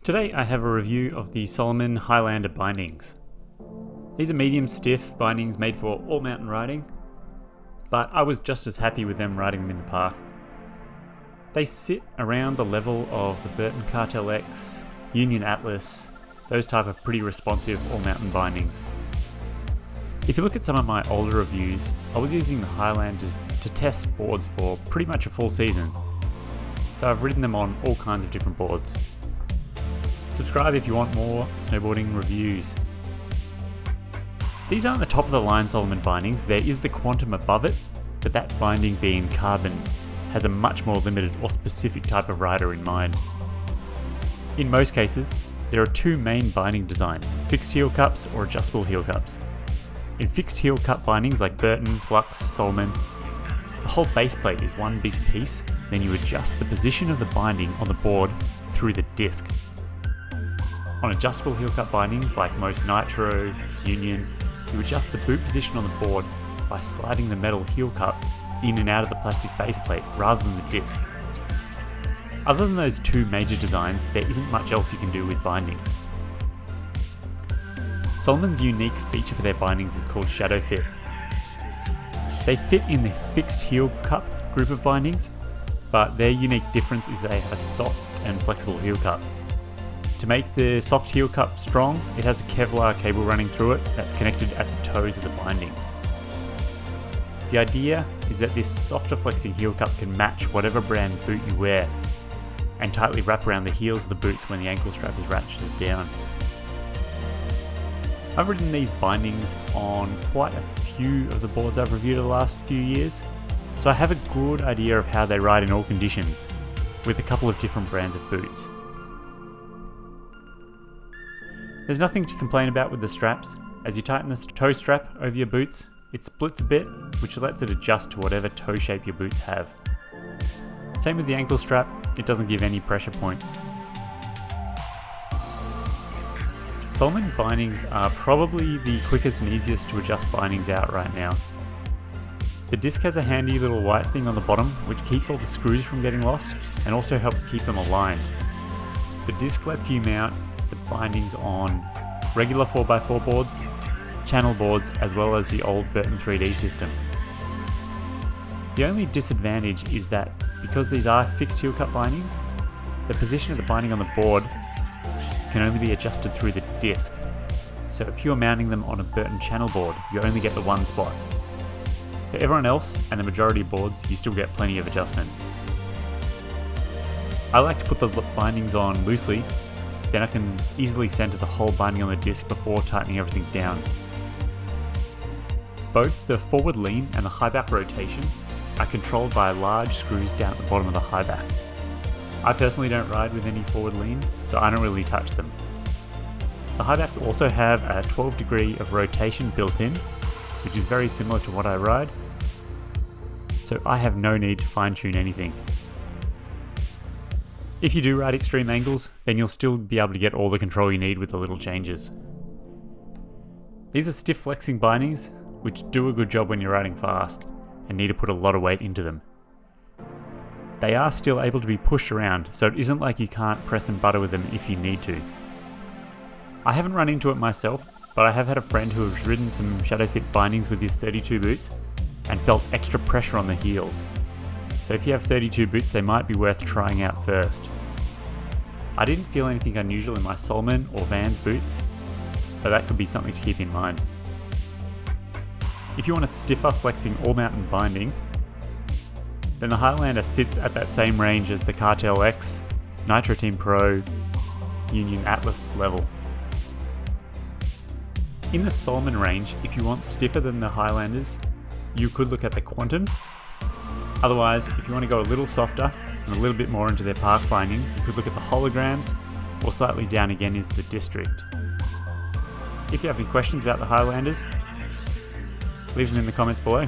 Today I have a review of the Salomon Highlander bindings. These are medium stiff bindings made for all mountain riding, but I was just as happy with them riding them in the park. They sit around the level of the Burton Cartel X, Union Atlas, those type of pretty responsive all mountain bindings. If you look at some of my older reviews, I was using the Highlanders to test boards for pretty much a full season, so I've ridden them on all kinds of different boards. Subscribe if you want more snowboarding reviews. These aren't the top of the line Salomon bindings, there is the Quantum above it, but that binding being carbon has a much more limited or specific type of rider in mind. In most cases, there are two main binding designs, fixed heel cups or adjustable heel cups. In fixed heel cup bindings like Burton, Flux, Salomon, the whole base plate is one big piece, then you adjust the position of the binding on the board through the disc. On adjustable heel cup bindings like most Nitro, Union, you adjust the boot position on the board by sliding the metal heel cup in and out of the plastic base plate rather than the disc. Other than those two major designs, there isn't much else you can do with bindings. Salomon's unique feature for their bindings is called Shadow Fit. They fit in the fixed heel cup group of bindings, but their unique difference is they have a soft and flexible heel cup. To make the soft heel cup strong, it has a Kevlar cable running through it that's connected at the toes of the binding. The idea is that this softer flexing heel cup can match whatever brand boot you wear and tightly wrap around the heels of the boots when the ankle strap is ratcheted down. I've ridden these bindings on quite a few of the boards I've reviewed the last few years, so I have a good idea of how they ride in all conditions, with a couple of different brands of boots. There's nothing to complain about with the straps. As you tighten the toe strap over your boots, it splits a bit, which lets it adjust to whatever toe shape your boots have. Same with the ankle strap, it doesn't give any pressure points. Salomon bindings are probably the quickest and easiest to adjust bindings out right now. The disc has a handy little white thing on the bottom which keeps all the screws from getting lost and also helps keep them aligned. The disc lets you mount the bindings on regular 4x4 boards, channel boards, as well as the old Burton 3D system. The only disadvantage is that because these are fixed heel cup bindings, the position of the binding on the board can only be adjusted through the disc. So if you're mounting them on a Burton channel board, you only get the one spot. For everyone else and the majority of boards, you still get plenty of adjustment. I like to put the bindings on loosely, then I can easily center the whole binding on the disc before tightening everything down. Both the forward lean and the high back rotation are controlled by large screws down at the bottom of the high back. I personally don't ride with any forward lean, so I don't really touch them. The high backs also have a 12 degree of rotation built in, which is very similar to what I ride, so I have no need to fine tune anything. If you do ride extreme angles, then you'll still be able to get all the control you need with the little changes. These are stiff flexing bindings, which do a good job when you're riding fast and need to put a lot of weight into them. They are still able to be pushed around, so it isn't like you can't press and butter with them if you need to. I haven't run into it myself, but I have had a friend who has ridden some Shadow Fit bindings with his 32 boots and felt extra pressure on the heels. So if you have 32 boots, they might be worth trying out first. I didn't feel anything unusual in my Salomon or Vans boots, but that could be something to keep in mind. If you want a stiffer flexing all mountain binding, then the Highlander sits at that same range as the Cartel X, Nitro Team Pro, Union Atlas level. In the Salomon range, if you want stiffer than the Highlanders, you could look at the Quantums. Otherwise, if you want to go a little softer and a little bit more into their park bindings, you could look at the Holograms, or slightly down again is the District. If you have any questions about the Highlanders, leave them in the comments below.